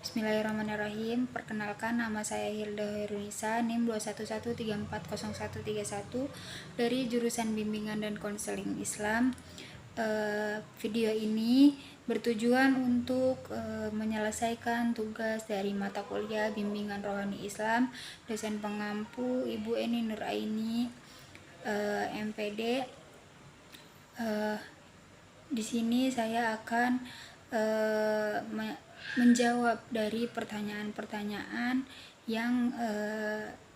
Bismillahirrahmanirrahim. Perkenalkan, nama saya Hilda Herunisa, NIM 211340131 dari jurusan Bimbingan dan Konseling Islam. Video ini bertujuan untuk menyelesaikan tugas dari mata kuliah Bimbingan Rohani Islam, dosen pengampu Ibu Eni Nuraini, MPD. Di sini saya akan menjawab dari pertanyaan-pertanyaan yang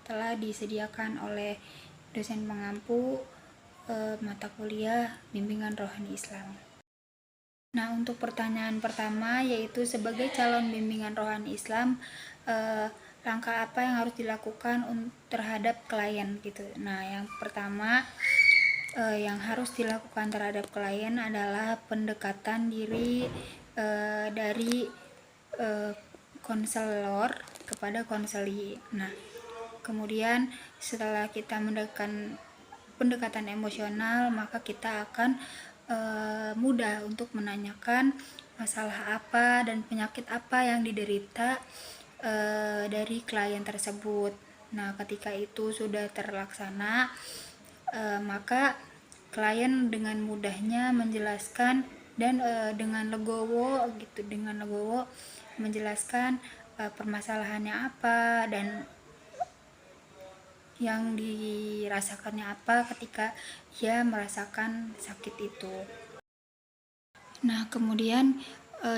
telah disediakan oleh dosen pengampu mata kuliah Bimbingan Rohani Islam. Nah, untuk pertanyaan pertama yaitu sebagai calon bimbingan rohani Islam, langkah apa yang harus dilakukan terhadap klien gitu. Nah, yang pertama yang harus dilakukan terhadap klien adalah pendekatan diri dari konselor kepada konseli. Nah, kemudian setelah kita mendekatkan pendekatan emosional, maka kita akan mudah untuk menanyakan masalah apa dan penyakit apa yang diderita dari klien tersebut. Nah, ketika itu sudah terlaksana, maka klien dengan mudahnya menjelaskan dan dengan legowo menjelaskan permasalahannya apa dan yang dirasakannya apa ketika ia merasakan sakit itu. Nah, kemudian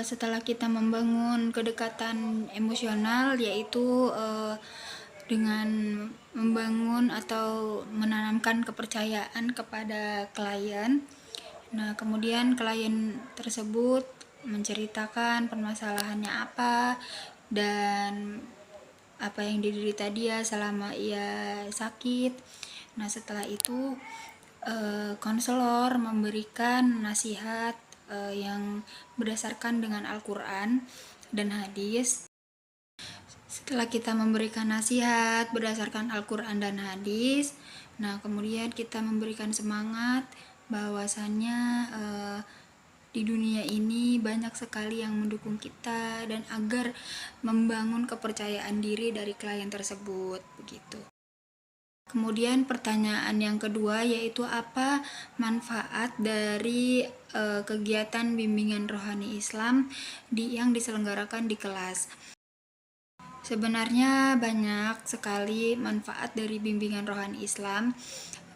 setelah kita membangun kedekatan emosional, yaitu dengan membangun atau menanamkan kepercayaan kepada klien. Nah, kemudian klien tersebut menceritakan permasalahannya apa dan apa yang diderita dia selama ia sakit. Nah, setelah itu konselor memberikan nasihat yang berdasarkan dengan Al-Quran dan hadis. Setelah kita memberikan nasihat berdasarkan Al-Quran dan hadis, nah kemudian kita memberikan semangat bahwasannya di dunia ini banyak sekali yang mendukung kita dan agar membangun kepercayaan diri dari klien tersebut, begitu. Kemudian pertanyaan yang kedua yaitu apa manfaat dari kegiatan bimbingan rohani Islam yang diselenggarakan di kelas. Sebenarnya banyak sekali manfaat dari bimbingan rohani Islam,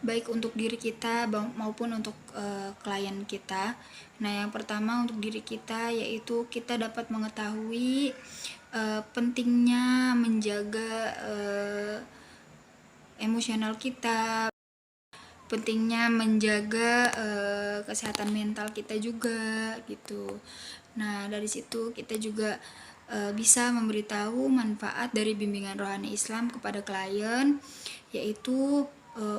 baik untuk diri kita maupun untuk klien kita. Nah, yang pertama untuk diri kita yaitu kita dapat mengetahui pentingnya menjaga emosional kita, pentingnya menjaga kesehatan mental kita juga gitu. Nah, dari situ kita juga bisa memberitahu manfaat dari bimbingan rohani Islam kepada klien, yaitu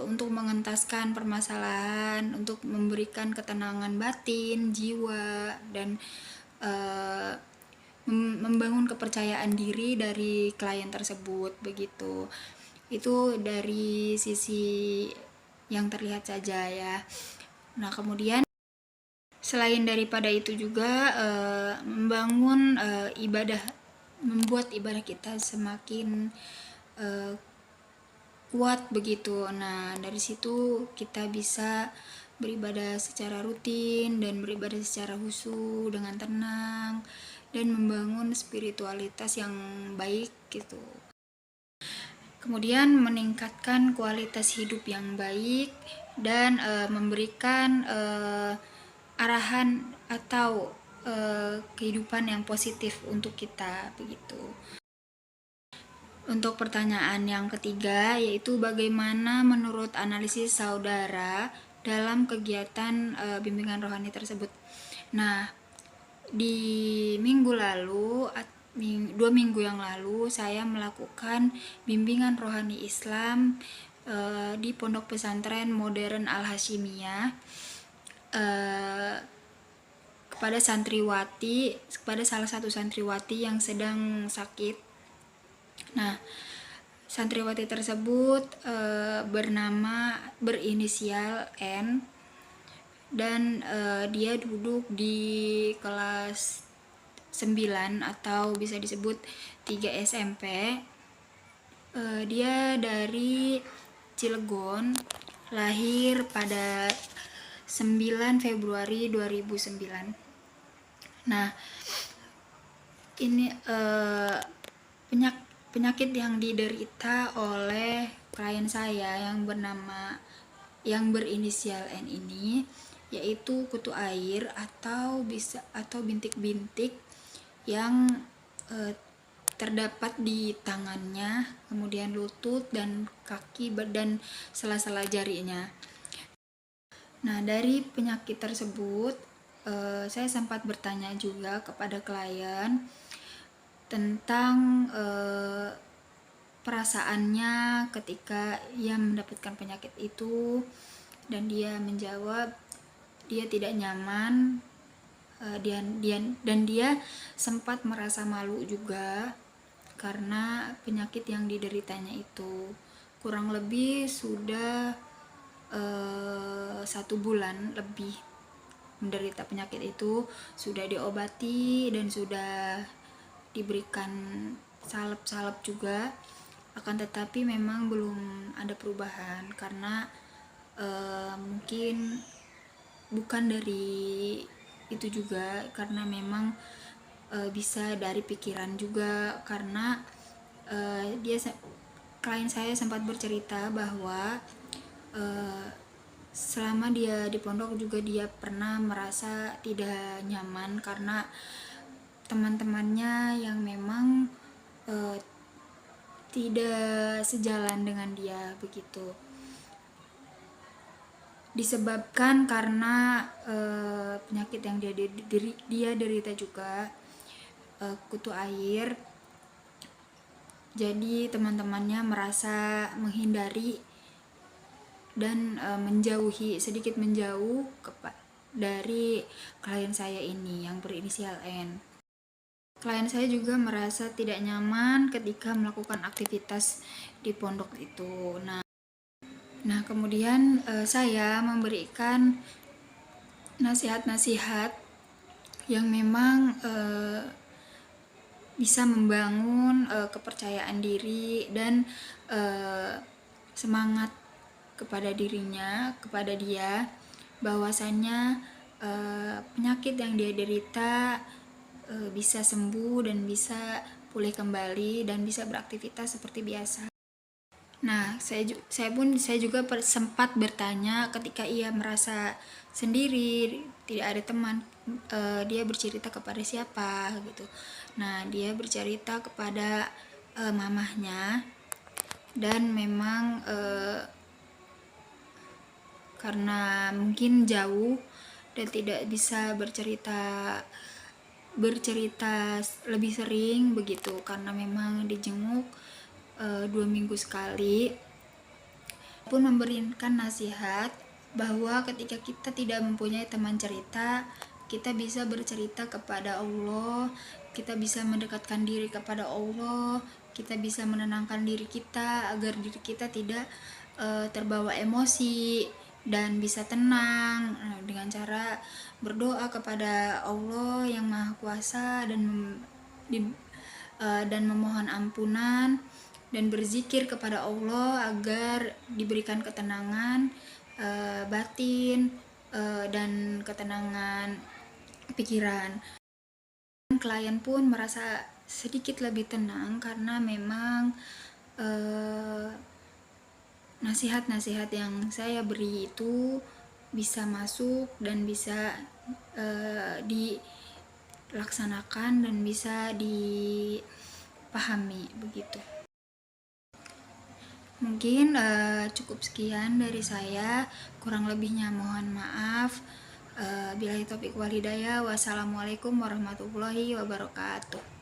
untuk mengentaskan permasalahan, untuk memberikan ketenangan batin, jiwa, dan membangun kepercayaan diri dari klien tersebut, begitu. Itu dari sisi yang terlihat saja ya. Nah, kemudian selain daripada itu juga membangun ibadah, membuat ibadah kita semakin kuat begitu. Nah, dari situ kita bisa beribadah secara rutin dan beribadah secara khusyuk dengan tenang dan membangun spiritualitas yang baik gitu. Kemudian meningkatkan kualitas hidup yang baik dan memberikan arahan atau kehidupan yang positif untuk kita begitu. Untuk pertanyaan yang ketiga yaitu bagaimana menurut analisis saudara dalam kegiatan bimbingan rohani tersebut. Nah, di minggu lalu 2 minggu yang lalu saya melakukan bimbingan rohani Islam di Pondok Pesantren Modern Al Hashimiyah kepada salah satu santriwati yang sedang sakit. Nah, santriwati tersebut berinisial N dan dia duduk di kelas 9 atau bisa disebut 3 SMP. Dia dari Cilegon, lahir pada 9 Februari 2009. Nah, ini penyakit yang diderita oleh klien saya yang berinisial N ini, yaitu kutu air atau bintik-bintik yang terdapat di tangannya, kemudian lutut dan kaki dan sela-sela jarinya. Nah, dari penyakit tersebut saya sempat bertanya juga kepada klien tentang perasaannya ketika ia mendapatkan penyakit itu, dan dia menjawab dia tidak nyaman, dan dia sempat merasa malu juga karena penyakit yang dideritanya itu. Kurang lebih sudah 1 bulan lebih menderita penyakit itu, sudah diobati dan sudah diberikan salep-salep juga, akan tetapi memang belum ada perubahan karena mungkin bukan dari itu juga, karena memang bisa dari pikiran juga, karena klien saya sempat bercerita bahwa selama dia di pondok juga dia pernah merasa tidak nyaman karena teman-temannya yang memang tidak sejalan dengan dia begitu. Disebabkan karena penyakit yang dia derita juga, kutu air. Jadi teman-temannya merasa menghindari dan sedikit menjauh dari klien saya ini yang berinisial N. Klien saya juga merasa tidak nyaman ketika melakukan aktivitas di pondok itu. Nah, kemudian saya memberikan nasihat-nasihat yang memang bisa membangun kepercayaan diri dan semangat kepada dia, bahwasannya penyakit yang dia derita bisa sembuh dan bisa pulih kembali dan bisa beraktivitas seperti biasa. Nah, saya juga sempat bertanya ketika ia merasa sendiri, tidak ada teman, dia bercerita kepada siapa gitu. Nah, dia bercerita kepada mamahnya, dan memang karena mungkin jauh dan tidak bisa bercerita lebih sering begitu, karena memang dijenguk 2 minggu sekali. Pun memberikan nasihat bahwa ketika kita tidak mempunyai teman cerita, kita bisa bercerita kepada Allah, kita bisa mendekatkan diri kepada Allah, kita bisa menenangkan diri kita agar diri kita tidak terbawa emosi dan bisa tenang dengan cara berdoa kepada Allah yang Maha Kuasa dan memohon ampunan dan berzikir kepada Allah agar diberikan ketenangan batin dan ketenangan pikiran. Klien pun merasa sedikit lebih tenang karena memang nasihat-nasihat yang saya beri itu bisa masuk dan bisa dilaksanakan dan bisa dipahami begitu. Mungkin cukup sekian dari saya, kurang lebihnya mohon maaf. Billahi taufiq wal hidayah. Wassalamualaikum warahmatullahi wabarakatuh.